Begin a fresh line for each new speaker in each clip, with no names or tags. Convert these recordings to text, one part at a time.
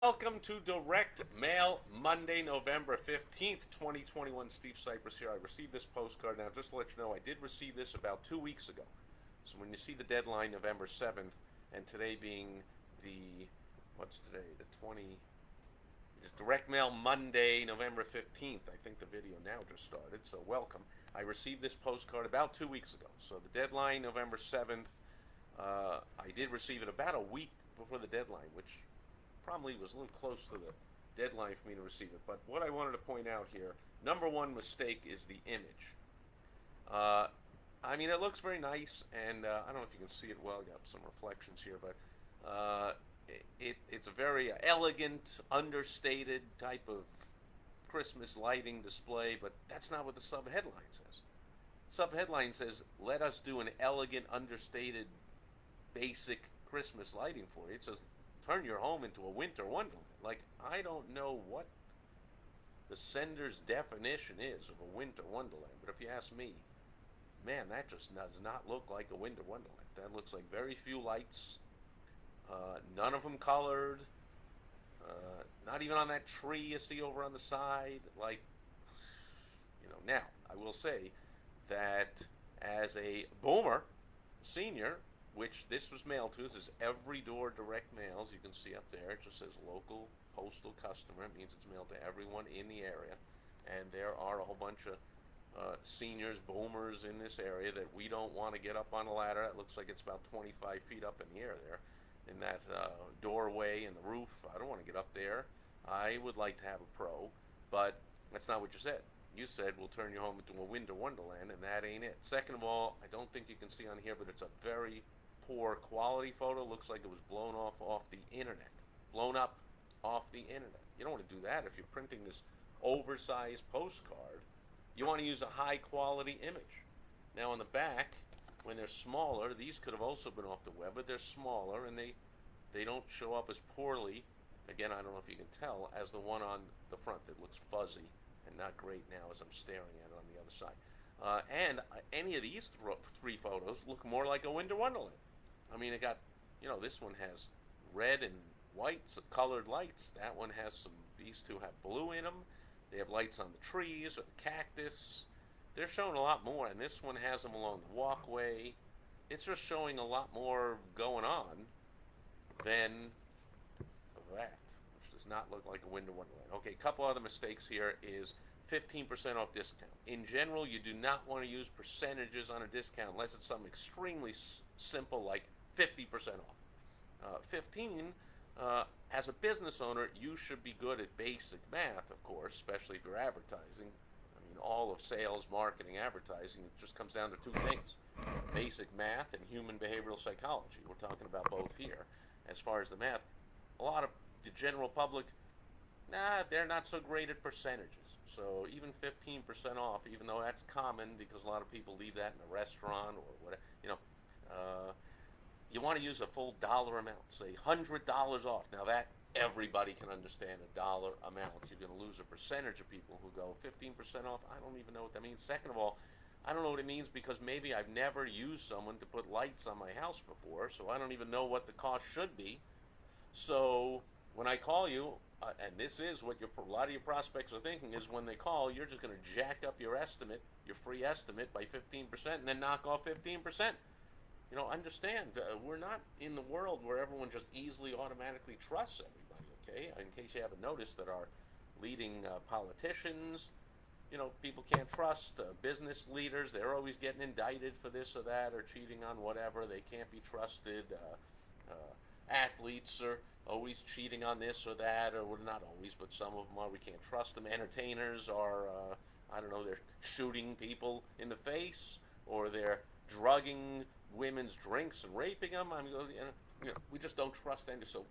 Welcome to Direct Mail Monday, November 15th, 2021. Steve Sipress here. I received this postcard. Now, just to let you know, I did receive this about 2 weeks ago. So when you see the deadline, November 7th, and today being what's today? The 20, it's Direct Mail Monday, November 15th. I think the video now just started, so welcome. I received this postcard about 2 weeks ago. So the deadline, November 7th, I did receive it about a week before the deadline, which probably was a little close to the deadline for me to receive it. But what I wanted to point out here, number one mistake is the image. I mean, it looks very nice, and I don't know if you can see it well. I got some reflections here, but it's a very elegant, understated type of Christmas lighting display, but that's not what the sub-headline says. Sub-headline says, let us do an elegant, understated, basic Christmas lighting for you. It says, turn your home into a winter wonderland. Like, I don't know what the sender's definition is of a winter wonderland, but if you ask me, man, that just does not look like a winter wonderland. That looks like very few lights, none of them colored, not even on that tree you see over on the side. Like, now, I will say that as a boomer, senior, which this was mailed to. This is every door direct mail, as you can see up there. It just says local postal customer. It means it's mailed to everyone in the area. And there are a whole bunch of seniors, boomers in this area that we don't want to get up on a ladder. It looks like it's about 25 feet up in the air there in that doorway and the roof. I don't want to get up there. I would like to have a pro, but that's not what you said. You said we'll turn your home into a winter wonderland, and that ain't it. Second of all, I don't think you can see on here, but it's a very poor quality photo. Looks like it was blown off the internet. Blown up off the internet. You don't want to do that if you're printing this oversized postcard. You want to use a high quality image. Now on the back, when they're smaller, these could have also been off the web, but they're smaller and they don't show up as poorly, again, I don't know if you can tell, as the one on the front that looks fuzzy and not great now as I'm staring at it on the other side. And any of these three photos look more like a winter wonderland. I mean, it got, this one has red and white, so colored lights. That one has these two have blue in them. They have lights on the trees or the cactus. They're showing a lot more, and this one has them along the walkway. It's just showing a lot more going on than that, which does not look like a winter wonderland. Okay, a couple other mistakes here is 15% off discount. In general, you do not want to use percentages on a discount unless it's something extremely simple like 50% off. 15, as a business owner, you should be good at basic math, of course, especially if you're advertising. I mean, all of sales, marketing, advertising, it just comes down to two things: basic math and human behavioral psychology. We're talking about both here. As far as the math, a lot of the general public, they're not so great at percentages. So even 15% off, even though that's common because a lot of people leave that in a restaurant or whatever, you want to use a full dollar amount, say $100 off. Now that everybody can understand a dollar amount. You're going to lose a percentage of people who go 15% off. I don't even know what that means. Second of all, I don't know what it means because maybe I've never used someone to put lights on my house before, so I don't even know what the cost should be. So when I call you, and this is what a lot of your prospects are thinking, is when they call, you're just going to jack up your estimate, your free estimate, by 15% and then knock off 15%. Understand, we're not in the world where everyone just easily automatically trusts everybody, okay? In case you haven't noticed that our leading politicians, people can't trust. Business leaders, they're always getting indicted for this or that or cheating on whatever. They can't be trusted. Athletes are always cheating on this or that, or well, not always, but some of them are. We can't trust them. Entertainers are, they're shooting people in the face, or they're drugging women's drinks and raping them. I mean, we just don't trust any. So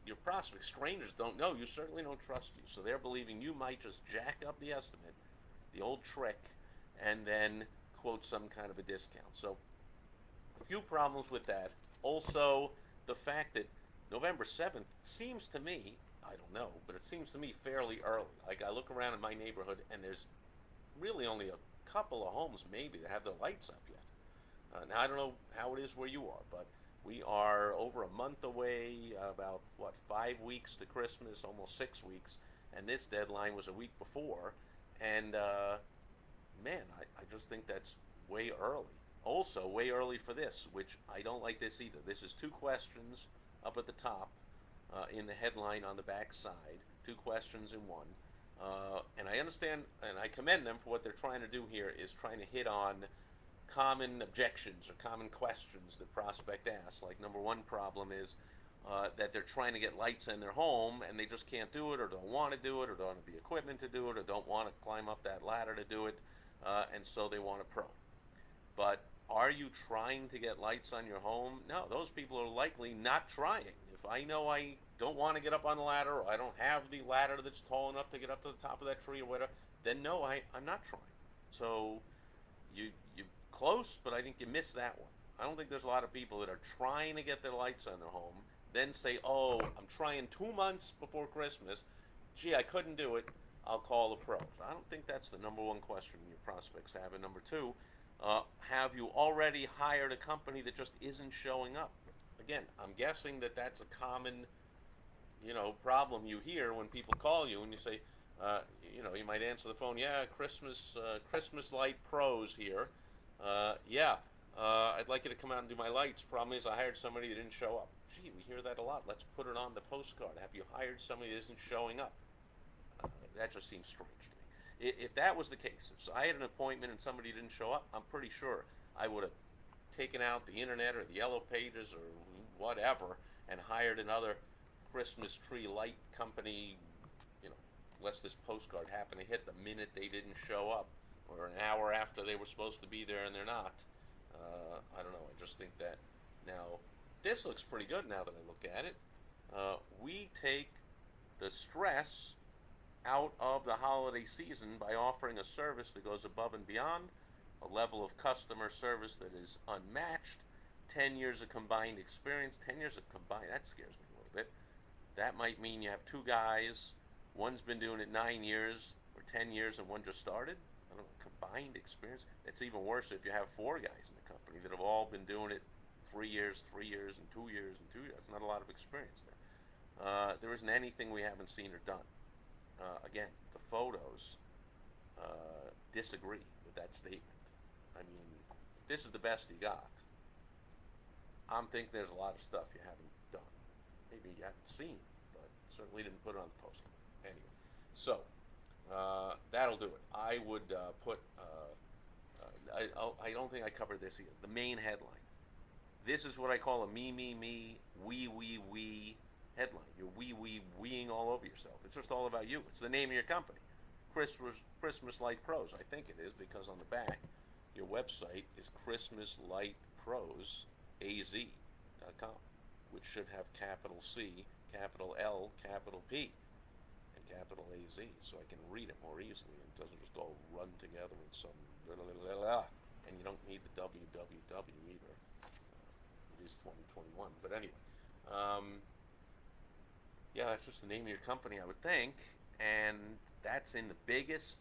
your prospects, strangers, don't know. You certainly don't trust you. So they're believing you might just jack up the estimate, the old trick, and then quote some kind of a discount. So a few problems with that. Also, the fact that November 7th seems to me, I don't know, but it seems to me fairly early. Like, I look around in my neighborhood and there's really only a couple of homes maybe that have their lights up yet. Now, I don't know how it is where you are, but We are over a month away, about what, 5 weeks to Christmas, almost 6 weeks, and this deadline was a week before. And man, I just think that's way early. Also, way early for this, which I don't like this either. This is two questions up at the top in the headline on the back side, two questions in one. And I understand and I commend them for what they're trying to do here is trying to hit on common objections or common questions that prospect asks. Like number one problem is that they're trying to get lights in their home and they just can't do it or don't want to do it or don't have the equipment to do it or don't want to climb up that ladder to do it, and so they want a pro. But are you trying to get lights on your home? No, those people are likely not trying. If I know I don't want to get up on the ladder or I don't have the ladder that's tall enough to get up to the top of that tree or whatever, then no, I'm not trying. So you close, but I think you missed that one. I don't think there's a lot of people that are trying to get their lights on their home, then say, oh, I'm trying 2 months before Christmas. Gee, I couldn't do it. I'll call a pro. So I don't think that's the number one question your prospects have. And number two, have you already hired a company that just isn't showing up? Again, I'm guessing that that's a common, problem you hear when people call you and you say, you might answer the phone. Yeah, Christmas light pros here. Yeah, I'd like you to come out and do my lights. Problem is, I hired somebody that didn't show up. Gee, we hear that a lot. Let's put it on the postcard. Have you hired somebody that isn't showing up? That just seems strange to me. If that was the case, if I had an appointment and somebody didn't show up, I'm pretty sure I would have taken out the internet or the yellow pages or whatever and hired another Christmas tree light company, lest this postcard happen to hit the minute they didn't show up or an hour after they were supposed to be there and they're not. I don't know. I just think that now this looks pretty good now that I look at it. We take the stress out of the holiday season by offering a service that goes above and beyond, a level of customer service that is unmatched, 10 years of combined experience. 10 years of combined, that scares me a little bit. That might mean you have two guys, one's been doing it 9 years or 10 years and one just started. I don't know, combined experience. It's even worse if you have four guys in the company that have all been doing it 3 years, 3 years, and 2 years, and 2 years. That's not a lot of experience there. There isn't anything we haven't seen or done. Again, the photos disagree with that statement. I mean, this is the best you got. I'm thinking there's a lot of stuff you haven't done. Maybe you haven't seen, but certainly didn't put it on the postcard. Anyway, so that'll do it. I would put. I don't think I covered this either. The main headline. This is what I call a me, we headline. You're weeing all over yourself. It's just all about you. It's the name of your company. Christmas Light Pros. I think it is because on the back, your website is christmasllightpros.az.com, which should have capital C, capital L, capital P, and capital AZ, so I can read it more easily and it doesn't just all run together in some blah, blah, blah, blah. And you don't need the www either. It is 2021, but anyway. Yeah, that's just the name of your company, I would think, and that's in the biggest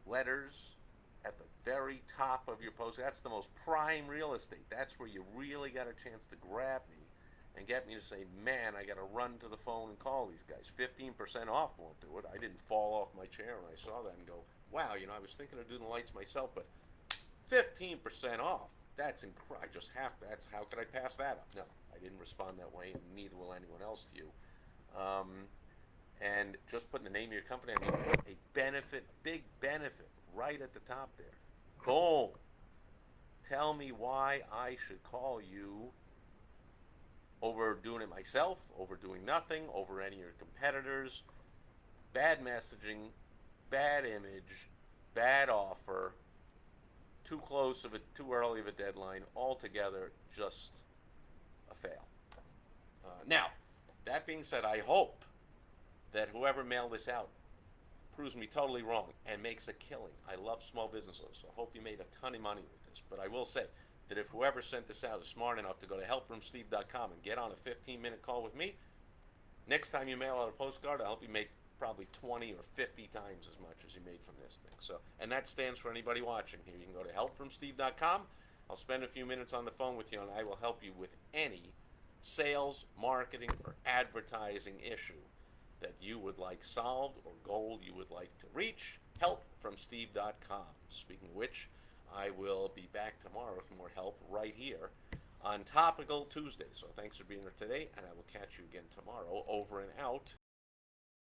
letters at the very top of your post. That's the most prime real estate. That's where you really got a chance to grab me and get me to say, man, I got to run to the phone and call these guys. 15% off won't do it. I didn't fall off my chair when I saw that and go, wow, I was thinking of doing the lights myself, but 15% off. That's incredible. I just have to. How could I pass that up? No, I didn't respond that way, and neither will anyone else to you. And just putting the name of your company, I mean, a benefit, big benefit, right at the top there. Boom. Tell me why I should call you over doing it myself, over doing nothing, over any of your competitors. Bad messaging, bad image, bad offer, too early of a deadline, altogether just a fail. Now, that being said, I hope that whoever mailed this out proves me totally wrong and makes a killing. I love small business owners, so I hope you made a ton of money with this. But I will say that if whoever sent this out is smart enough to go to helpfromsteve.com and get on a 15-minute call with me, next time you mail out a postcard, I'll help you make probably 20 or 50 times as much as you made from this thing. So, and that stands for anybody watching here. You can go to helpfromsteve.com I'll spend a few minutes on the phone with you, and I will help you with any sales, marketing, or advertising issue that you would like solved or goal you would like to reach. Help from Steve.com. Speaking of which, I will be back tomorrow with more help right here on Topical Tuesday. So thanks for being here today, and I will catch you again tomorrow. Over and out.